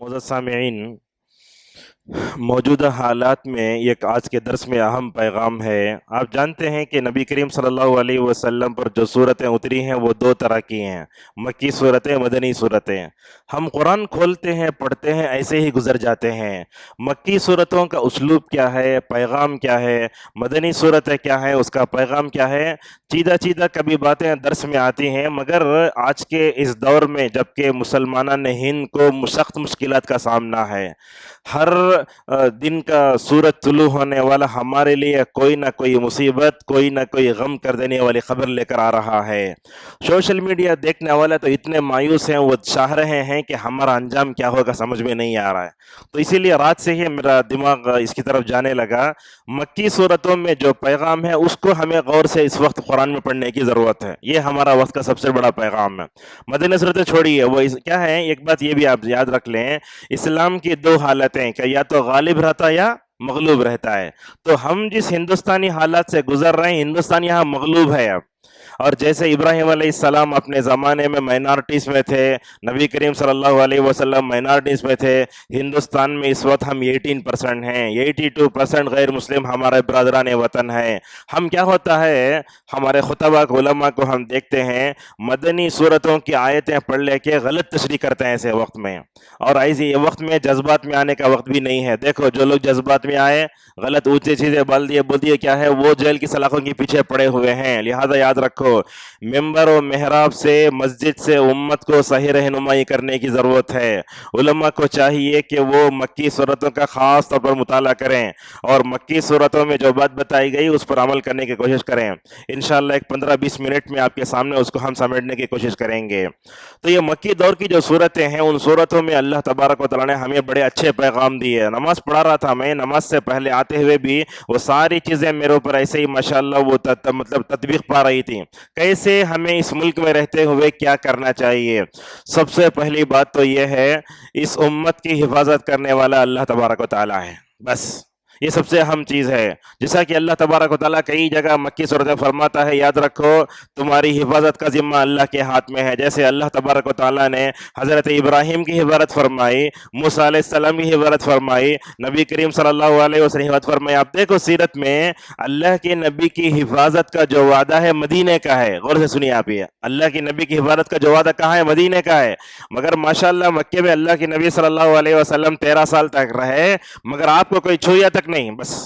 معزز سامعین، موجودہ حالات میں ایک آج کے درس میں اہم پیغام ہے۔ آپ جانتے ہیں کہ نبی کریم صلی اللہ علیہ وسلم پر جو صورتیں اتری ہیں وہ دو طرح کی ہیں، مکی صورتیں، مدنی صورتیں۔ ہم قرآن کھولتے ہیں، پڑھتے ہیں، ایسے ہی گزر جاتے ہیں۔ مکی صورتوں کا اسلوب کیا ہے، پیغام کیا ہے، مدنی صورتیں کیا ہے، اس کا پیغام کیا ہے، چیدہ کبھی باتیں درس میں آتی ہیں، مگر آج کے اس دور میں جبکہ مسلمانان ہند کو سخت مشکلات کا سامنا ہے، ہر دن کا سورج طلوع ہونے والا ہمارے لیے کوئی نہ کوئی مصیبت، کوئی نہ کوئی غم کر دینے والی خبر لے کر آ رہا ہے۔ سوشل میڈیا دیکھنے والے تو اتنے مایوس ہیں، وہ چاہ رہے ہیں کہ ہمارا انجام کیا ہوگا سمجھ میں نہیں آ رہا ہے۔ تو اسی لیے رات سے ہی میرا دماغ اس کی طرف جانے لگا۔ مکی صورتوں میں جو پیغام ہے اس کو ہمیں غور سے اس وقت قرآن میں پڑھنے کی ضرورت ہے، یہ ہمارا وقت کا سب سے بڑا پیغام ہے۔ مدنی صورتیں چھوڑیے، وہ کیا ہے، ایک بات یہ بھی آپ یاد رکھ لیں، اسلام کی دو حالتیں کہ یا تو غالب رہتا یا مغلوب رہتا ہے۔ تو ہم جس ہندوستانی حالات سے گزر رہے ہیں، ہندوستان یہاں مغلوب ہے اب، اور جیسے ابراہیم علیہ السلام اپنے زمانے میں مائنارٹیز میں تھے، نبی کریم صلی اللہ علیہ وسلم مائنارٹیز میں تھے، ہندوستان میں اس وقت ہم 18% ہیں، 82% غیر مسلم ہمارے برادران وطن ہیں۔ ہم کیا ہوتا ہے، ہمارے خطبہ علماء کو ہم دیکھتے ہیں مدنی صورتوں کی آیتیں پڑھ لے کے غلط تشریح کرتے ہیں ایسے وقت میں، اور ایسے وقت میں جذبات میں آنے کا وقت بھی نہیں ہے۔ دیکھو جو لوگ جذبات میں آئے، غلط اونچی چیزیں بول دیے کیا ہے، وہ جیل کی سلاخوں کے پیچھے پڑے ہوئے ہیں۔ لہذا یاد رکھو، ممبر و محراب سے، مسجد سے امت کو صحیح رہنمائی کرنے کی ضرورت ہے۔ علماء کو چاہیے کہ وہ مکی صورتوں کا خاص طور پر مطالعہ کریں، اور مکی صورتوں میں جو بات بتائی گئی اس پر عمل کرنے کی کوشش کریں۔ انشاءاللہ ایک 15-20 منٹ میں آپ کے سامنے اس کو ہم سمیٹنے کی کوشش کریں گے۔ تو یہ مکی دور کی جو صورتیں ہیں، ان صورتوں میں اللہ تبارک و تعالیٰ نے ہمیں بڑے اچھے پیغام دیے۔ نماز پڑھا رہا تھا میں، نماز سے پہلے آتے ہوئے بھی وہ ساری چیزیں میرے اوپر ایسے ہی ماشاءاللہ وہ مطلب تطبیق پا رہی تھی، کیسے ہمیں اس ملک میں رہتے ہوئے کیا کرنا چاہیے۔ سب سے پہلی بات تو یہ ہے، اس امت کی حفاظت کرنے والا اللہ تبارک و تعالیٰ ہے، بس یہ سب سے اہم چیز ہے۔ جیسا کہ اللہ تبارک و تعالیٰ کئی جگہ مکی صورتیں فرماتا ہے، یاد رکھو تمہاری حفاظت کا ذمہ اللہ کے ہاتھ میں ہے۔ جیسے اللہ تبارک و تعالیٰ نے حضرت ابراہیم کی حفاظت فرمائی، موسیٰ علیہ السلام کی حفاظت فرمائی، نبی کریم صلی اللہ علیہ وسلم کی حفاظت فرمائی۔ آپ دیکھو سیرت میں اللہ کے نبی کی حفاظت کا جو وعدہ ہے مدینے کا ہے، غور سے سنیے آپ، یہ اللہ کے نبی کی حفاظت کا جو وعدہ کہاں ہے، مدینے کا ہے۔ مگر ماشاءاللہ مکے میں اللہ کے نبی صلی اللہ علیہ وسلم 13 سال تک رہے، مگر آپ کو کوئی چھویا تک نہیں، بس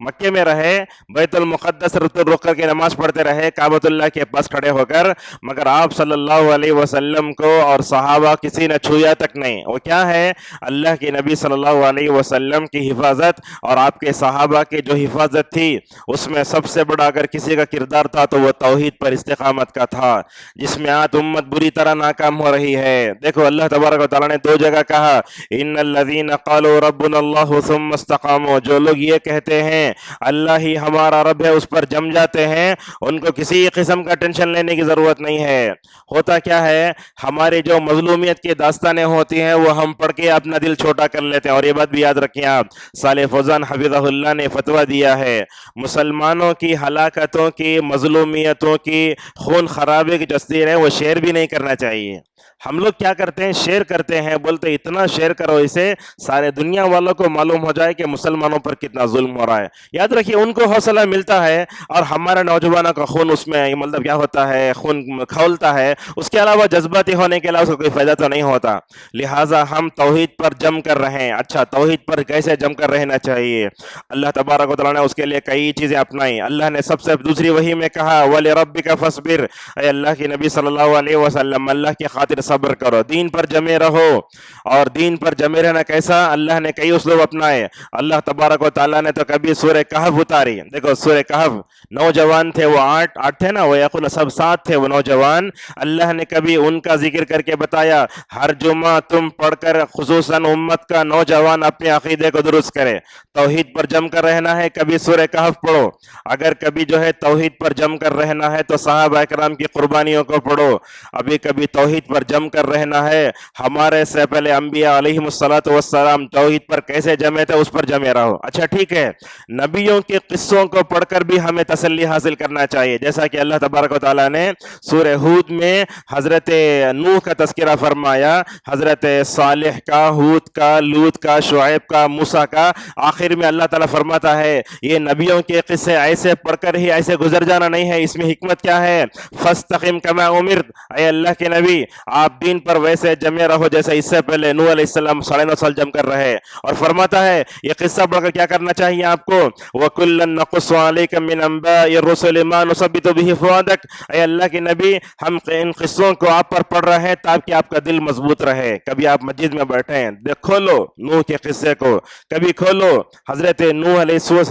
مکے میں رہے، بیت المقدس رخ کر کے نماز پڑھتے رہے، کعبۃ اللہ کے پاس کھڑے ہو کر، مگر آپ صلی اللہ علیہ وسلم کو اور صحابہ کسی نے چھویا تک نہیں۔ وہ کیا ہے، اللہ کے نبی صلی اللہ علیہ وسلم کی حفاظت اور آپ کے صحابہ کی جو حفاظت تھی، اس میں سب سے بڑا اگر کسی کا کردار تھا تو وہ توحید پر استقامت کا تھا، جس میں آج امت بری طرح ناکام ہو رہی ہے۔ دیکھو اللہ تبارک و تعالیٰ نے 2 جگہ کہا، ان الذین قالوا ربنا اللہ ثم استقاموا، جو لوگ یہ کہتے ہیں اللہ ہی ہمارا رب ہے، اس پر جم جاتے ہیں، ان کو کسی قسم کا ٹینشن لینے کی ضرورت نہیں ہے۔ ہوتا کیا ہے، ہماری جو مظلومیت کی داستانیں ہوتی ہیں وہ ہم پڑھ کے اپنا دل چھوٹا کر لیتے ہیں، اور یہ بات بھی یاد رکھیں آپ، صالح فوزان حفظہ اللہ نے فتویٰ دیا ہے، مسلمانوں کی ہلاکتوں کی، مظلومیتوں کی، خون خرابے کی تصدیق ہے، وہ شیئر بھی نہیں کرنا چاہیے۔ ہم لوگ کیا کرتے ہیں، شیئر کرتے ہیں، بولتے اتنا شیئر کرو اسے سارے دنیا والوں کو معلوم ہو جائے کہ مسلمانوں پر کتنا ظلم ہو رہا ہے۔ یاد رکھیے ان کو حوصلہ ملتا ہے، اور ہمارے نوجوانوں کا خون اس میں مطلب کیا ہوتا ہے، خون کھولتا ہے، اس کے علاوہ جذباتی ہونے کے علاوہ اس کو کوئی فائدہ تو نہیں ہوتا۔ لہٰذا ہم توحید پر جم کر رہیں۔ اچھا توحید پر کیسے جم کر رہنا چاہیے، اللہ تبارک و تعالیٰ نے اس کے لیے کئی چیزیں اپنائی۔ اللہ نے سب سے دوسری وحی میں کہا وَلِرَبِّكَ فَاصْبِرْ، اے اللہ کے نبی صلی اللہ علیہ وسلم اللہ کی خاطر صبر کرو، دین پر جمے رہو۔ اور دین پر جمے رہنا کیسا، اللہ نے کئی اسلوب اپنائے۔ اللہ تبارک و تعالیٰ نے تو کبھی سورہ کہف اتاری، دیکھو سورہ کہف، نوجوان تھے وہ 8 تھے نا، وہ یقول سب 7 تھے وہ نوجوان، اللہ نے کبھی ان کا ذکر کر کے بتایا، ہر جمعہ تم پڑھ کر خصوصاً امت کا نوجوان اپنے عقیدے کو درست کرے، توحید پر جم کر رہنا ہے، کبھی سورہ کہف پڑھو۔ اگر کبھی جو ہے توحید پر جم کر رہنا ہے تو صحابہ اکرام کی قربانیوں کو پڑھو۔ ابھی کبھی توحید پر جم کر رہنا ہے، ہمارے سے پہلے انبیاء علیہم الصلوۃ والسلام توحید پر کیسے جمے تھے اس پر جمے رہو۔ اچھا ٹھیک ہے، نبیوں کے قصوں کو پڑھ کر بھی ہمیں تسلی حاصل کرنا چاہیے، جیسا کہ اللہ تبارک و تعالیٰ نے سورہ ہود میں حضرت نوح کا تذکرہ فرمایا، حضرت صالح کا، ہود کا، لوط کا، شعیب کا، موسیٰ کا، آخر میں اللہ تعالیٰ فرماتا ہے یہ نبیوں کے قصے ایسے پڑھ کر ہی ایسے گزر جانا نہیں ہے، اس میں حکمت کیا ہے؟ فاستقم کما امرت، اے اللہ کے نبی آپ دین پر ویسے جمے رہو جیسے اس سے پہلے نوح علیہ السلام 9.5 سال جم کر رہے، اور فرماتا ہے یہ قصہ پڑھ کر کیا کرنا چاہیے آپ کو؟ وَكُلًّا نَقُصُّ عَلَيْكَ مِنْ أَنْبَاءِ الرُّسُلِ مَا نُثَبِّتُ بِهِ فُؤَادَكَ، اے اللہ کے نبی ہم ان قصوں کو آپ پر پڑھ رہے ہیں تاکہ آپ کا دل مضبوط رہے۔ کبھی آپ مسجد میں بیٹھے ہیں کھولو نوح کے قصے کو، کبھی کھولو حضرت نوح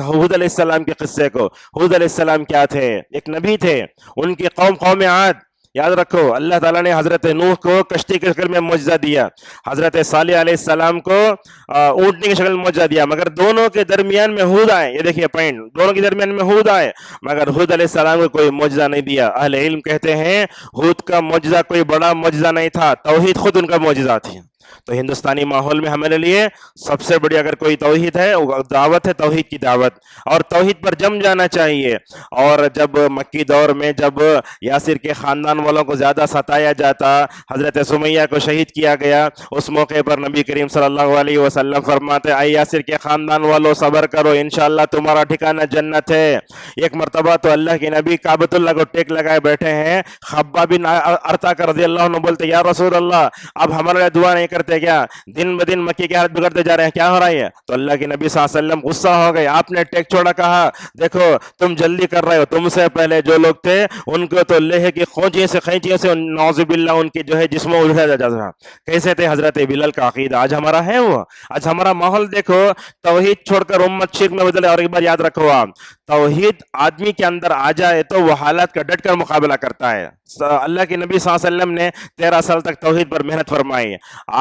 ہود علیہ السلام کے قصے کو۔ ہود علیہ السلام کیا تھے؟ ایک نبی تھے، ان کی قوم عاد، یاد رکھو اللہ تعالیٰ نے حضرت نوح کو کشتی کی شکل میں معجزہ دیا، حضرت صالح علیہ السلام کو اونٹنی کی شکل میں معجزہ دیا، مگر دونوں کے درمیان میں ہود آئے، یہ دیکھیے پوائنٹ، دونوں کے درمیان میں ہود آئے مگر ہود علیہ السلام کو کوئی معجزہ نہیں دیا۔ اہل علم کہتے ہیں ہود کا معجزہ کوئی بڑا معجزہ نہیں تھا، توحید خود ان کا معجزہ تھی۔ تو ہندوستانی ماحول میں ہمارے لیے سب سے بڑی اگر کوئی توحید ہے دعوت ہے، توحید کی دعوت، اور توحید پر جم جانا چاہیے۔ اور جب مکی دور میں جب یاسر کے خاندان والوں کو زیادہ ستایا جاتا، حضرت سمیہ کو شہید کیا گیا، اس موقع پر نبی کریم صلی اللہ علیہ وسلم فرماتے اے یاسر کے خاندان والوں صبر کرو، انشاءاللہ تمہارا ٹھکانہ جنت ہے۔ ایک مرتبہ تو اللہ کے نبی کعبۃ اللہ کو ٹیک لگائے بیٹھے ہیں، خباب بن ارطا رضی اللہ عنہ بولتے یا رسول اللہ اب ہمارے لیے دعا نہیں کرتے کیا؟ دن بدن مکی کی حالت بگڑتے جا رہے ہیں، کیا ہو رہا ہے؟ تو اللہ کے نبی صلی اللہ علیہ وسلم غصہ ہو گئے، آپ نے ٹیک چھوڑا، کہا دیکھو تم جلدی کر رہے ہو، تم سے پہلے جو لوگ تھے ان کو تو لوہے کی خینچیوں سے نعوذ باللہ ان کی جو ہے جسموں اٹھایا جاتا تھا۔ کیسے تھے حضرت بلال کا عقیدہ؟ آج ہمارا ہے وہ؟ آج ہمارا ماحول دیکھو، توحید چھوڑ کر امت شرک میں بدلے۔ اور ایک بار یاد رکھو آپ، توحید آدمی کے اندر آ جائے تو وہ حالات کا ڈٹ کر مقابلہ کرتا ہے۔ اللہ کے نبی صلی اللہ علیہ وسلم نے 13 سال تک توحید پر محنت فرمائی۔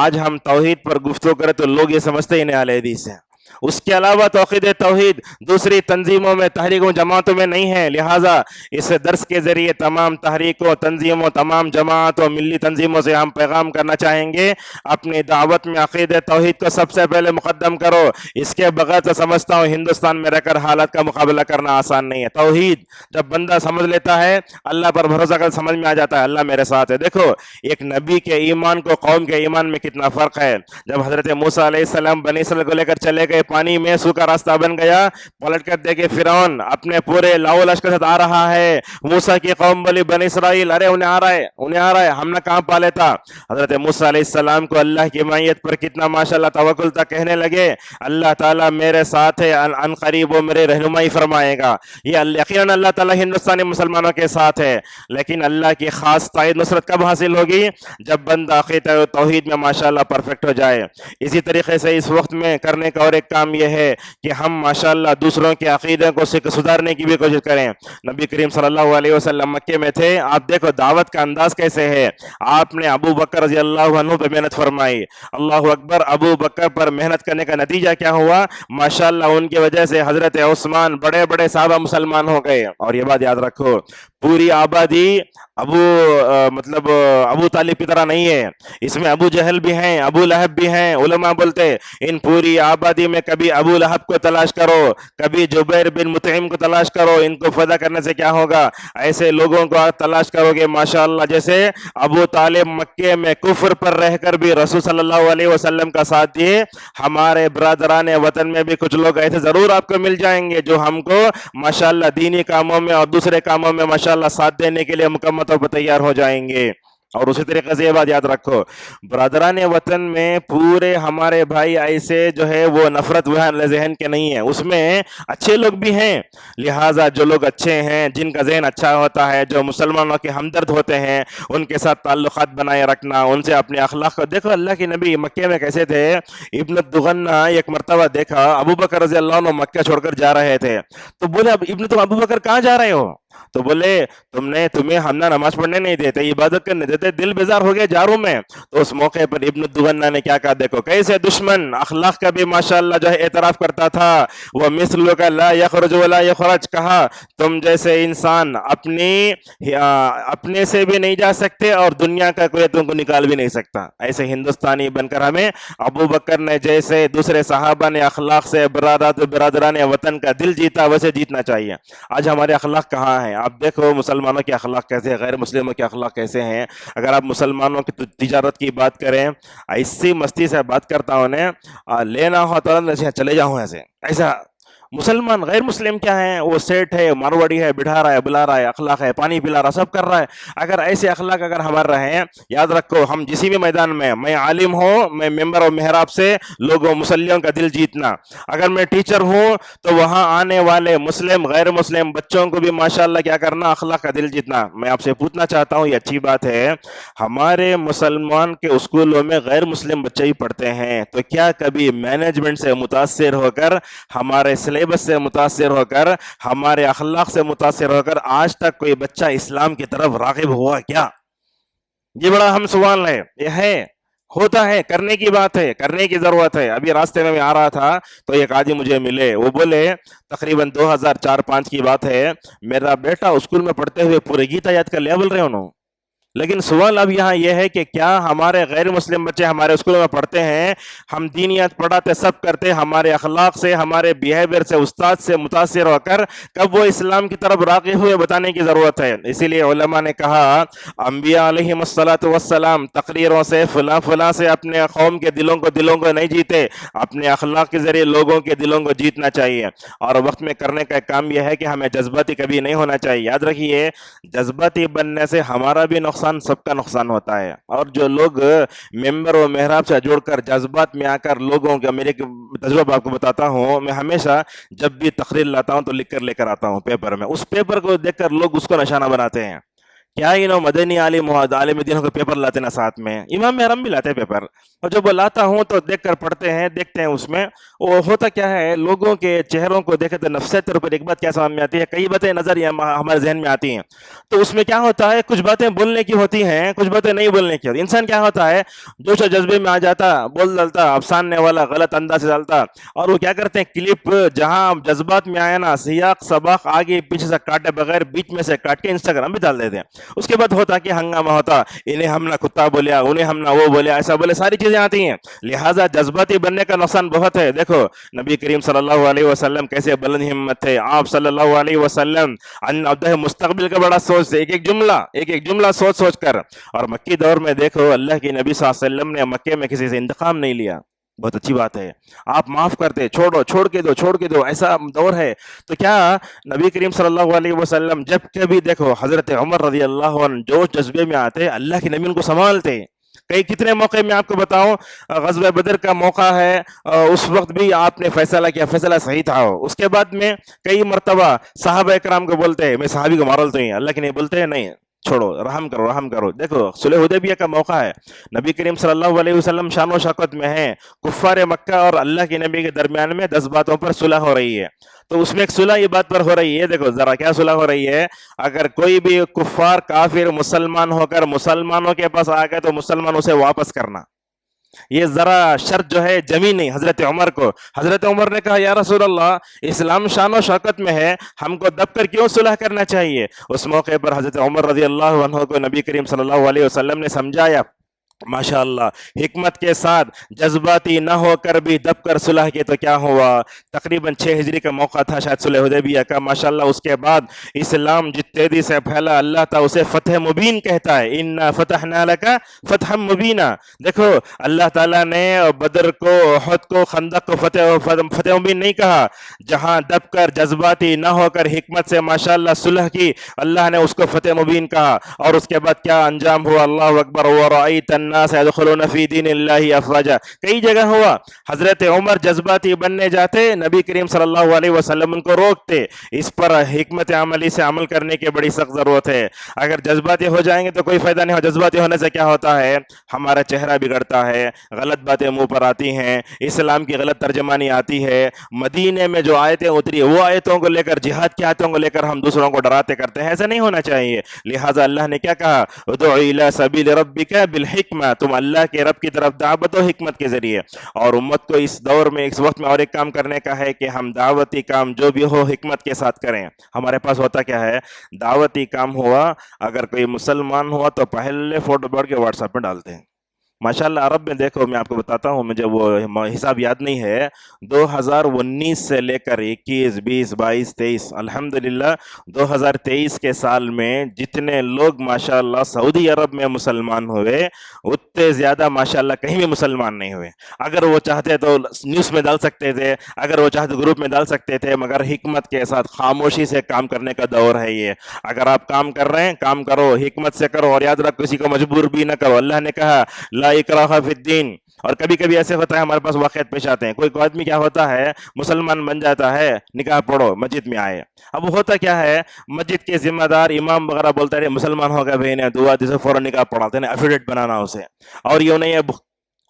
آج ہم توحید پر گفتگو کریں تو لوگ یہ سمجھتے ہی نہیں اہل حدیث ہیں۔ اس کے علاوہ توحید دوسری تنظیموں میں، تحریکوں، جماعتوں میں نہیں ہے۔ لہٰذا اس درس کے ذریعے تمام تحریکوں، تنظیموں، تمام جماعتوں، ملی تنظیموں سے ہم پیغام کرنا چاہیں گے اپنی دعوت میں عقیدہ توحید کو سب سے پہلے مقدم کرو۔ اس کے بغیر تو سمجھتا ہوں ہندوستان میں رہ کر حالات کا مقابلہ کرنا آسان نہیں ہے۔ توحید جب بندہ سمجھ لیتا ہے، اللہ پر بھروسہ کر سمجھ میں آ جاتا ہے اللہ میرے ساتھ ہے۔ دیکھو ایک نبی کے ایمان کو قوم کے ایمان میں کتنا فرق ہے۔ جب حضرت موسیٰ علیہ السلام بنی اسرائیل کو لے کر چلے گئے، پانی میں سوکھا راستہ بن گیا، پلٹ کر دیکھے فرعون اپنے پورے لاؤ لشکر کے ساتھ آ رہا ہے۔ موسیٰ کی قوم بولی بنی اسرائیل ارے انہیں آ رہا ہے، ہم نے کہاں پالے تھا؟ حضرت موسیٰ علیہ السلام کو اللہ کی معیت پر کتنا ماشاءاللہ توکل تھا، کہنے لگے اللہ تعالیٰ میرے ساتھ ہے، ان قریب وہ میرے رہنمائی فرمائے گا۔ یہ یقیناً اللہ تعالیٰ ہندوستانی مسلمانوں کے ساتھ ہے، لیکن اللہ کی خاص تائید نصرت کب حاصل ہوگی؟ جب بندہ عقیدہ توحید میں ماشاءاللہ پرفیکٹ ہو جائے۔ اسی طریقے سے اس وقت میں کرنے کا اور ایک کام یہ ہے کہ ہم ماشاءاللہ دوسروں کے عقیدے کو سدھارنے کی بھی کوشش کریں۔ نبی کریم صلی اللہ علیہ وسلم مکے میں تھے، آپ دیکھو دعوت کا انداز کیسے ہے۔ آپ نے ابو بکر رضی اللہ عنہ پہ محنت فرمائی، اللہ اکبر۔ ابو بکر پر محنت کرنے کا نتیجہ کیا ہوا؟ ماشاءاللہ ان کی وجہ سے حضرت عثمان، بڑے بڑے صحابہ مسلمان ہو گئے۔ اور یہ بات یاد رکھو پوری آبادی ابو طالب کی طرح نہیں ہے، اس میں ابو جہل بھی ہیں، ابو لہب بھی ہیں۔ علماء بولتے ان پوری آبادی میں کبھی ابو لہب کو تلاش کرو، کبھی جبیر بن مطعم کو تلاش کرو، ان کو فدا کرنے سے کیا ہوگا؟ ایسے لوگوں کو تلاش کرو گے ماشاءاللہ جیسے ابو طالب مکے میں کفر پر رہ کر بھی رسول صلی اللہ علیہ وسلم کا ساتھ دیے۔ ہمارے برادران وطن میں بھی کچھ لوگ ایسے ضرور آپ کو مل جائیں گے جو ہم کو ماشاءاللہ دینی کاموں میں اور دوسرے کاموں میں ماشاءاللہ ساتھ دینے کے لیے مکمل طور پر تیار ہو جائیں گے۔ اور اسی طریقے سے یہ بات یاد رکھو برادران وطن میں پورے ہمارے بھائی ایسے جو ہے وہ نفرت ذہن کے نہیں ہیں، اس میں اچھے لوگ بھی ہیں۔ لہٰذا جو لوگ اچھے ہیں، جن کا ذہن اچھا ہوتا ہے، جو مسلمانوں کے ہمدرد ہوتے ہیں، ان کے ساتھ تعلقات بنائے رکھنا، ان سے اپنے اخلاق کو دیکھو۔ اللہ کے نبی مکے میں کیسے تھے؟ ابن الدغنہ ایک مرتبہ دیکھا ابو بکر رضی اللہ عنہ مکہ چھوڑ کر جا رہے تھے، تو بولے ابو بکر کہاں جا رہے ہو؟ تو بولے تمہیں ہم نہ نماز پڑھنے نہیں دیتے، عبادت کرنے دیتے، دل بیزار ہو گیا جاروں میں. تو اس موقع پر ابن دغنہ نے کیا کہا، دیکھو کیسے دشمن اخلاق کا بھی ماشاءاللہ جو ہے اعتراف کرتا تھا. وہ مثل کا لا یخرج ولا یخرج، کہا تم جیسے انسان اپنے سے بھی نہیں جا سکتے اور دنیا کا کوئی تم کو نکال بھی نہیں سکتا. ایسے ہندوستانی بن کر ہمیں ابو بکر نے جیسے دوسرے صحابہ نے اخلاق سے برادران وطن کا دل جیتا، ویسے جیتنا چاہیے. آج ہمارے اخلاق کہاں ہیں؟ آپ دیکھو مسلمانوں کے اخلاق کیسے ہیں، غیر مسلموں کے اخلاق کیسے ہیں. اگر آپ مسلمانوں کی تجارت کی بات کریں، ایسی مستی سے بات کرتا ہوں نے لینا ہو تو چلے جاؤں ایسا. مسلمان غیر مسلم کیا ہے، وہ سیٹ ہے، مارواڑی ہے، بٹھا رہا ہے، بلا رہا ہے، اخلاق ہے، پانی پلا رہا، سب کر رہا ہے. اگر ایسے اخلاق اگر ہمارے رہے، یاد رکھو ہم جسی بھی میدان میں عالم ہوں، میں ممبر و محراب سے لوگوں مسلیوں کا دل جیتنا. اگر میں ٹیچر ہوں تو وہاں آنے والے مسلم غیر مسلم بچوں کو بھی ماشاءاللہ کیا کرنا، اخلاق کا دل جیتنا. میں آپ سے پوچھنا چاہتا ہوں، یہ اچھی بات ہے، ہمارے مسلمان کے اسکولوں میں غیر مسلم بچے ہی پڑھتے ہیں، تو کیا کبھی مینجمنٹ سے متاثر ہو کر، ہمارے سلیبس سے متاثر ہو کر، ہمارے اخلاق سے متاثر ہو کر آج تک کوئی بچہ اسلام کی طرف راغب ہوا کیا؟ یہ بڑا اہم سوال ہے. یہ ہے، ہوتا ہے، کرنے کی بات ہے، کرنے کی ضرورت ہے. ابھی راستے میں آ رہا تھا تو ایک آدمی مجھے ملے، وہ بولے تقریباً 2004-05 کی بات ہے، میرا بیٹا اسکول میں پڑھتے ہوئے پورے گیتا یاد کر لیا بول رہے انہوں. لیکن سوال اب یہاں یہ ہے کہ کیا ہمارے غیر مسلم بچے ہمارے اسکولوں میں پڑھتے ہیں، ہم دینیات پڑھاتے سب کرتے، ہمارے اخلاق سے، ہمارے بیہیویئر سے، استاد سے متاثر ہو کر کب وہ اسلام کی طرف راغب ہوئے، بتانے کی ضرورت ہے. اسی لیے علماء نے کہا انبیاء علیہم السلام تقریروں سے فلاں سے اپنے قوم کے دلوں کو نہیں جیتے، اپنے اخلاق کے ذریعے لوگوں کے دلوں کو جیتنا چاہیے. اور وقت میں کرنے کا کام یہ ہے کہ ہمیں جذباتی کبھی نہیں ہونا چاہیے. یاد رکھیے جذباتی بننے سے ہمارا بھی نقصان، سب کا نقصان ہوتا ہے. اور جو لوگ ممبر و محراب سے جوڑ کر جذبات میں آ کر لوگوں کا، میرے تجربہ آپ کو بتاتا ہوں، میں ہمیشہ جب بھی تقریر لاتا ہوں تو لکھ کر لے کر آتا ہوں پیپر میں. اس پیپر کو دیکھ کر لوگ اس کو نشانہ بناتے ہیں. کیا انہوں مدنی عالم دینوں کو پیپر لاتے نا، ساتھ میں امام محرم بھی لاتے پیپر. اور جب وہ لاتا ہوں تو دیکھ کر پڑھتے ہیں، دیکھتے ہیں اس میں وہ ہوتا کیا ہے. لوگوں کے چہروں کو دیکھے تو نفسیات پر ایک بات کیا سمجھ میں آتی ہے، کئی باتیں نظر ہمارے ذہن میں آتی ہیں. تو اس میں کیا ہوتا ہے، کچھ باتیں بولنے کی ہوتی ہیں، کچھ باتیں نہیں بولنے کی ہوتی. انسان کیا ہوتا ہے، جوش و جذبے میں آ جاتا، بول ڈالتا، اب سامنے والا غلط انداز سے ڈالتا. اور وہ کیا کرتے ہیں، کلپ جہاں جذبات میں آیا نا، سیاق سباق آگے پیچھے سے کاٹے بغیر بیچ میں سے کاٹ کے انسٹاگرام پہ ڈال دیتے ہیں. اس کے بعد ہوتا کہ ہنگامہ ہوتا، انہیں ہم نہ کتا بولیا، انہیں ہم نہ وہ بولیا، ایسا بولے، ساری چیزیں آتی ہیں. لہٰذا جذباتی بننے کا نقصان بہت ہے. دیکھو نبی کریم صلی اللہ علیہ وسلم کیسے بلند ہمت تھے. آپ صلی اللہ علیہ وسلم مستقبل کا بڑا سوچ سے، ایک ایک جملہ سوچ کر. اور مکی دور میں دیکھو اللہ کے نبی صلی اللہ علیہ وسلم نے مکے میں کسی سے انتقام نہیں لیا. بہت اچھی بات ہے، آپ معاف کرتے، چھوڑ کے دو، ایسا دور ہے. تو کیا نبی کریم صلی اللہ علیہ وسلم جب کبھی دیکھو حضرت عمر رضی اللہ عنہ جوش جذبے میں آتے، اللہ کے نبی ان کو سنبھالتے. کتنے موقع میں آپ کو بتاؤں، غزوہ بدر کا موقع ہے، اس وقت بھی آپ نے فیصلہ کیا، فیصلہ صحیح تھا. اس کے بعد میں کئی مرتبہ صحابہ اکرام کو بولتے ہیں میں صحابی کو مارل تو ہی، اللہ کے نہیں بولتے ہیں نہیں، چھوڑو، رحم کرو. دیکھو صلح حدیبیہ کا موقع ہے، نبی کریم صلی اللہ علیہ وسلم شان و شوکت میں ہیں، کفار مکہ اور اللہ کے نبی کے درمیان میں 10 باتوں پر صلح ہو رہی ہے. تو اس میں ایک صلح یہ بات پر ہو رہی ہے، دیکھو ذرا کیا صلح ہو رہی ہے. اگر کوئی بھی کفار کافر مسلمان ہو کر مسلمانوں کے پاس آ گئے تو مسلمان اسے واپس کرنا. یہ ذرا شرط جو ہے جمی نہیں حضرت عمر کو. حضرت عمر نے کہا یا رسول اللہ، اسلام شان و شوکت میں ہے، ہم کو دب کر کیوں صلح کرنا چاہیے؟ اس موقع پر حضرت عمر رضی اللہ عنہ کو نبی کریم صلی اللہ علیہ وسلم نے سمجھایا، ماشاءاللہ حکمت کے ساتھ، جذباتی نہ ہو کر بھی دب کر صلح کی. تو کیا ہوا، تقریباً 6 ہجری کا موقع تھا شاید صلح حدیبیہ کا. ماشاءاللہ اس کے بعد اسلام جس تیزی سے پھیلا، اللہ تعالیٰ اسے فتح مبین کہتا ہے، انا فتحنا لک فتحا مبینا. دیکھو اللہ تعالیٰ نے بدر کو، احد کو، خندق کو فتح مبین نہیں کہا. جہاں دب کر جذباتی نہ ہو کر حکمت سے ماشاءاللہ صلح کی، اللہ نے اس کو فتح مبین کہا. اور اس کے بعد کیا انجام ہوا، اللہ اکبر. ورأیت الناس يدخلون فی دین اللہ افواجا، کئی جگہ ہوا حضرت عمر جذباتی بننے جاتے، نبی کریم صلی اللہ علیہ وسلم ان کو روکتے. اس پر حکمت عملی سے عمل کرنے کی بڑی سخت ضرورت ہے. اگر جذباتی ہو جائیں گے تو کوئی فائدہ نہیں ہو. جذباتی ہونے سے کیا ہوتا ہے؟ ہمارا چہرہ بگڑتا ہے، غلط باتیں منہ پر آتی ہیں، اسلام کی غلط ترجمانی آتی ہے. مدینے میں جو آیتیں اتری وہ آیتوں کو لے کر، جہاد کی آیتوں کو لے کر ہم دوسروں کو ڈراتے کرتے ہیں. ایسا نہیں ہونا چاہیے. لہٰذا اللہ نے کیا کہا؟ ادعو الی سبیل ربک بالحکمہ، تم اللہ کے رب کی طرف دعوت و حکمت کے ذریعے. اور امت کو اس دور میں، اس وقت میں اور ایک کام کرنے کا ہے کہ ہم دعوتی کام جو بھی ہو حکمت کے ساتھ کریں. ہمارے پاس ہوتا کیا ہے؟ دعوتی کام ہوا، اگر کوئی مسلمان ہوا تو پہلے فوٹو بڑھ کے واٹس ایپ پہ ڈالتے ہیں. ماشاءاللہ عرب میں دیکھو، میں آپ کو بتاتا ہوں، مجھے وہ حساب یاد نہیں ہے، 2019 سے لے کر 21 20 22 23 الحمدللہ 2023 کے سال میں جتنے لوگ ماشاءاللہ سعودی عرب میں مسلمان ہوئے اتنے زیادہ ماشاءاللہ کہیں بھی مسلمان نہیں ہوئے. اگر وہ چاہتے تو نیوز میں ڈال سکتے تھے، اگر وہ چاہتے گروپ میں ڈال سکتے تھے، مگر حکمت کے ساتھ خاموشی سے کام کرنے کا دور ہے یہ. اگر آپ کام کر رہے ہیں، کام کرو، حکمت سے کرو، اور یاد رکھ کسی کو مجبور بھی نہ کرو. اللہ نے کہا لا اکراہ فی الدین. اور کبھی کبھی ایسے ہوتا ہے ہمارے پاس واقعات پیش آتے ہیں، کوئی آدمی کیا ہوتا ہے مسلمان بن جاتا ہے، نکاح پڑھو، مسجد میں آئے. اب ہوتا کیا ہے، مسجد کے ذمہ دار امام وغیرہ بولتا ہے مسلمان ہو گیا بھائی نے دعا دی، فوراً نکاح پڑھاتے ہیں، ایفیڈیٹ بنانا اسے. اور یہ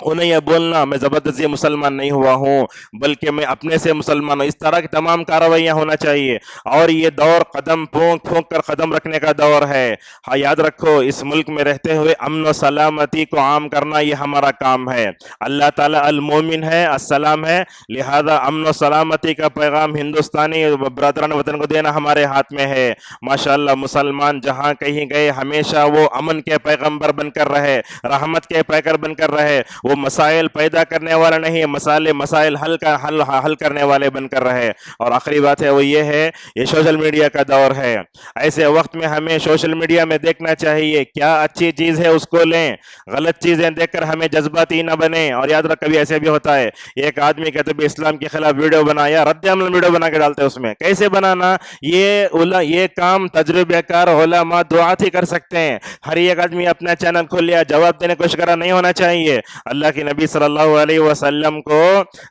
انہیں یہ بولنا میں زبردستی مسلمان نہیں ہوا ہوں بلکہ میں اپنے سے مسلمان ہوں. اس طرح کی تمام کارروائیاں ہونا چاہیے. اور یہ دور قدم پھونک پھونک کر قدم رکھنے کا دور ہے. ہاں یاد رکھو، اس ملک میں رہتے ہوئے امن و سلامتی کو عام کرنا یہ ہمارا کام ہے. اللہ تعالیٰ المومن ہے، السلام ہے، لہذا امن و سلامتی کا پیغام ہندوستانی برادران وطن کو دینا ہمارے ہاتھ میں ہے. ماشاءاللہ مسلمان جہاں کہیں گئے ہمیشہ وہ امن کے پیغمبر بن کر رہے، رحمت کے پیکر بن کر رہے. وہ مسائل پیدا کرنے والا نہیں، مسائل حل کرنے والے بن کر رہے. اور آخری بات ہے وہ یہ ہے، یہ سوشل میڈیا کا دور ہے. ایسے وقت میں ہمیں سوشل میڈیا میں دیکھنا چاہیے کیا اچھی چیز ہے اس کو لیں، غلط چیزیں دیکھ کر ہمیں جذباتی نہ بنیں. اور یاد رکھ کبھی ایسے بھی ہوتا ہے، ایک آدمی کہتے بھی اسلام کے خلاف ویڈیو بنایا، رد عمل ویڈیو بنا کے ڈالتے. اس میں کیسے بنانا، یہ کام تجربہ کار علماء دعات ہی کر سکتے ہیں. ہر ایک آدمی اپنا چینل کھول لیا جواب دینے کو شکرا نہیں ہونا چاہیے. اللہ کے نبی صلی اللہ علیہ وسلم کو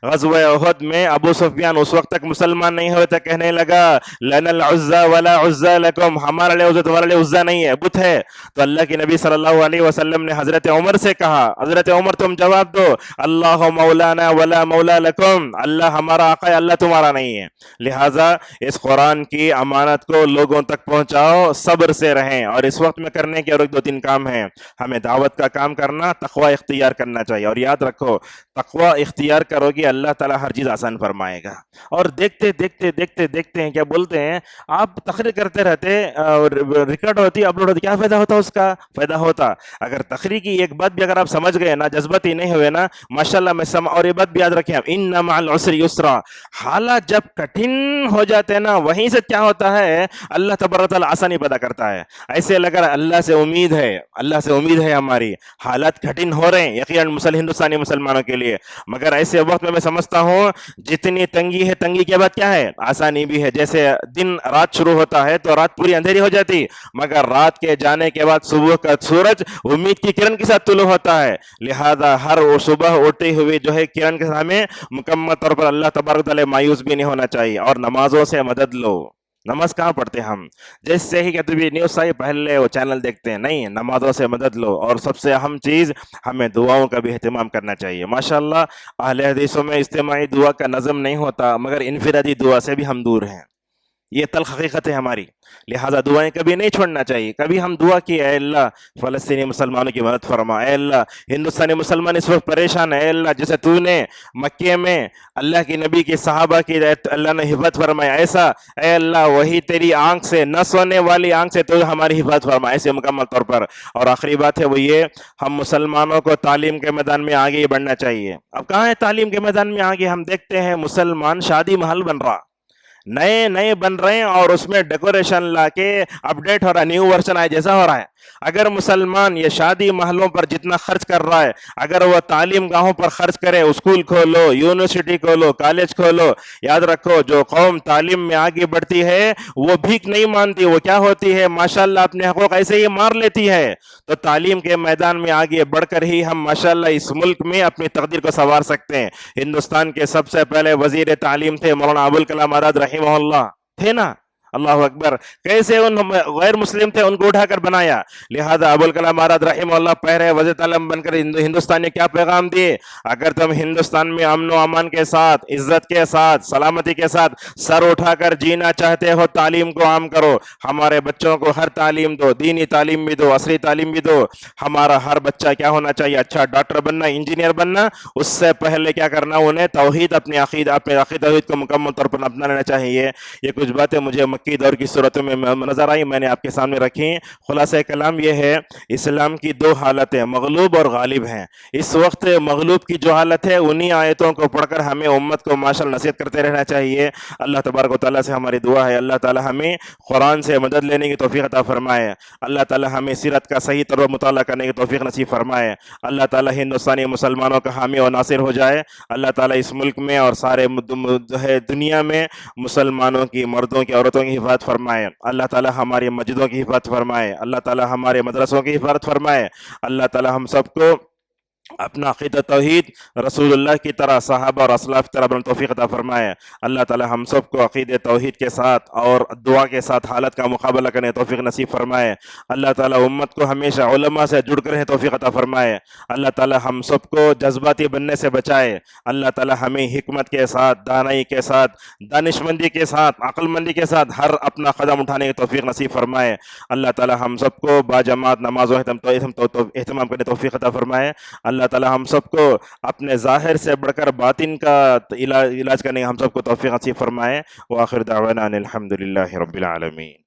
غزوہ احد میں ابو سفیان اس وقت تک مسلمان نہیں ہوئے تھے، کہنے لگا لنا العزا ولا عزا لکم، ہمارے لیے عزا تمہارے لیے عزا نہیں ہے، بت ہے. تو اللہ کے نبی صلی اللہ علیہ وسلم نے حضرت عمر سے کہا، حضرت عمر تم جواب دو، اللہ مولانا ولا مولا لکم، اللہ ہمارا آقا ہے، اللہ تمہارا نہیں ہے. لہٰذا اس قرآن کی امانت کو لوگوں تک پہنچاؤ، صبر سے رہیں. اور اس وقت میں کرنے کے اور ایک دو تین کام ہیں. ہمیں دعوت کا کام کرنا، تقوی اختیار کرنا چاہیے. اور یاد رکھو تقوی اختیار کرو گی اللہ تعالیٰ ہر چیز آسان فرمائے گا. اور دیکھتے ہیں کیا بولتے ہیں، آپ تقریر کرتے رہتے، ریکارڈ ہوتی، اپلوڈ ہوتی، کیا فائدہ ہوتا اس کا؟ فائدہ ہوتا اگر تقریر کی ایک بات بھی اگر آپ سمجھ گئے نا، جذباتی نہیں ہوئے نا، ماشاءاللہ اور یہ بات بھی یاد رکھیں، ان مع العسر یسرا، حالات جب کٹھن ہو جاتے ہیں نا وہیں سے کیا ہوتا ہے، اللہ تبارک تعالیٰ آسانی پیدا کرتا ہے. ایسے لگا اللہ سے امید ہے ہماری، حالات کٹھن ہو رہے ہیں یقیناً ہندوستانی مسلمانوں کے لیے، مگر ایسے وقت میں سمجھتا ہوں جتنی تنگی ہے، تنگی کے بعد کیا ہے، آسانی بھی ہے. جیسے دن رات شروع ہوتا ہے تو رات پوری اندھیری ہو جاتی، مگر رات کے جانے کے بعد صبح کا سورج امید کی کرن کے ساتھ طلوع ہوتا ہے. لہذا ہر صبح اٹھتے ہوئے جو ہے کرن کے سامنے مکمل طور پر اللہ تبارک تعالیٰ مایوس بھی نہیں ہونا چاہیے. اور نمازوں سے مدد لو. نماز کہاں پڑھتے ہم؟ جیسے ہی کہتے بھی نیوز آئی پہلے وہ چینل دیکھتے ہیں، نہیں، نمازوں سے مدد لو. اور سب سے اہم چیز ہمیں دعاؤں کا بھی اہتمام کرنا چاہیے. ماشاءاللہ اہل حدیثوں میں اجتماعی دعا کا نظم نہیں ہوتا، مگر انفرادی دعا سے بھی ہم دور ہیں. یہ تلخ حقیقت ہے ہماری. لہٰذا دعائیں کبھی نہیں چھوڑنا چاہیے. کبھی ہم دعا کی اے اللہ فلسطینی مسلمانوں کی مدد فرما، اے اللہ ہندوستانی مسلمان اس وقت پریشان ہے، اے اللہ جیسے تو نے مکے میں اللہ کی نبی کی صحابہ کی اللہ نے حفاظت فرمایا، ایسا اے اللہ وہی تیری آنکھ سے، نہ سونے والی آنکھ سے تو ہماری حفاظت فرما، ایسے مکمل طور پر. اور آخری بات ہے وہ یہ، ہم مسلمانوں کو تعلیم کے میدان میں آگے بڑھنا چاہیے. اب کہاں ہے تعلیم کے میدان میں آگے؟ ہم دیکھتے ہیں مسلمان شادی محل بن رہا، نئے بن رہے ہیں، اور اس میں ڈیکوریشن لا کے اپڈیٹ ہو رہا ہے، نیو ورژن آئے جیسا ہو رہا ہے. اگر مسلمان یہ شادی محلوں پر جتنا خرچ کر رہا ہے اگر وہ تعلیم گاہوں پر خرچ کرے، اسکول کھولو، یونیورسٹی کھولو، کالج کھولو، یاد رکھو جو قوم تعلیم میں آگے بڑھتی ہے وہ بھیک نہیں مانتی، وہ کیا ہوتی ہے ماشاءاللہ اپنے حقوق ایسے ہی مار لیتی ہے۔ تو تعلیم کے میدان میں آگے بڑھ کر ہی ہم ماشاءاللہ اس ملک میں اپنی تقدیر کو سنوار سکتے ہیں۔ ہندوستان کے سب سے پہلے وزیر تعلیم تھے مولانا ابوالکلام آزاد رحمہ اللہ، تھے نا؟ اللہ اکبر، کیسے ان غیر مسلم تھے ان کو اٹھا کر بنایا۔ لہذا ابوالکلام آزاد رحمہ اللہ پہلے وزیر تعلیم بن کر ہندوستان نے کیا پیغام دیے؟ اگر تم ہندوستان میں امن و امان کے ساتھ، عزت کے ساتھ، سلامتی کے ساتھ سر اٹھا کر جینا چاہتے ہو، تعلیم کو عام کرو، ہمارے بچوں کو ہر تعلیم دو، دینی تعلیم بھی دو، عصری تعلیم بھی دو۔ ہمارا ہر بچہ کیا ہونا چاہیے؟ اچھا ڈاکٹر بننا، انجینئر بننا۔ اس سے پہلے کیا کرنا؟ انہیں توحید، اپنے عقیدہ توحید کو مکمل طور پر اپنا لینا چاہیے۔ یہ کچھ باتیں مجھے مکی دور کی صورتوں میں نظر آئی، میں نے آپ کے سامنے رکھی۔ خلاصہ کلام یہ ہے، اسلام کی دو حالتیں مغلوب اور غالب ہیں۔ اس وقت مغلوب کی جو حالت ہے انہی آیتوں کو پڑھ کر ہمیں امت کو ماشاءاللہ نصیحت کرتے رہنا چاہیے۔ اللہ تبارک و تعالیٰ سے ہماری دعا ہے اللہ تعالیٰ ہمیں قرآن سے مدد لینے کی توفیق عطا فرمائے، اللہ تعالیٰ ہمیں سیرت کا صحیح طور پر مطالعہ کرنے کی توفیق نصیب فرمائے، اللہ تعالیٰ ہندوستانی مسلمانوں کا حامی و ناصر ہو جائے، اللہ تعالیٰ اس ملک میں اور سارے دنیا میں مسلمانوں کی، مردوں کی، عورتوں کی حفاظت فرمائے، اللہ تعالیٰ ہماری مسجدوں کی حفاظت فرمائے، اللہ تعالیٰ ہمارے مدرسوں کی حفاظت فرمائے، اللہ تعالیٰ ہم سب کو اپنا عقیدہ توحید رسول اللہ کی طرح، صحابہ اور اسلاف کی طرح بن توفیق عطا فرمائے، اللہ تعالیٰ ہم سب کو عقیدہ توحید کے ساتھ اور دعا کے ساتھ حالت کا مقابلہ کرنے توفیق نصیب فرمائے، اللہ تعالیٰ امت کو ہمیشہ علماء سے جڑ کر توفیق عطا فرمائے، اللہ تعالیٰ ہم سب کو جذباتی بننے سے بچائے، اللہ تعالیٰ ہمیں حکمت کے ساتھ، دانائی کے ساتھ، دانشمندی کے ساتھ، عقل مندی کے ساتھ ہر اپنا قدم اٹھانے کی توفیق نصیب فرمائے، اللہ تعالیٰ ہم سب کو باجماعت نماز و اہتمام کرنے توفیق عطا فرمائے، اللہ تعالیٰ ہم سب کو اپنے ظاہر سے بڑھ کر باطن کا علاج کرنے ہم سب کو توفیق نصیب فرمائے، وآخر دعوانا ان الحمد للہ رب العالمین۔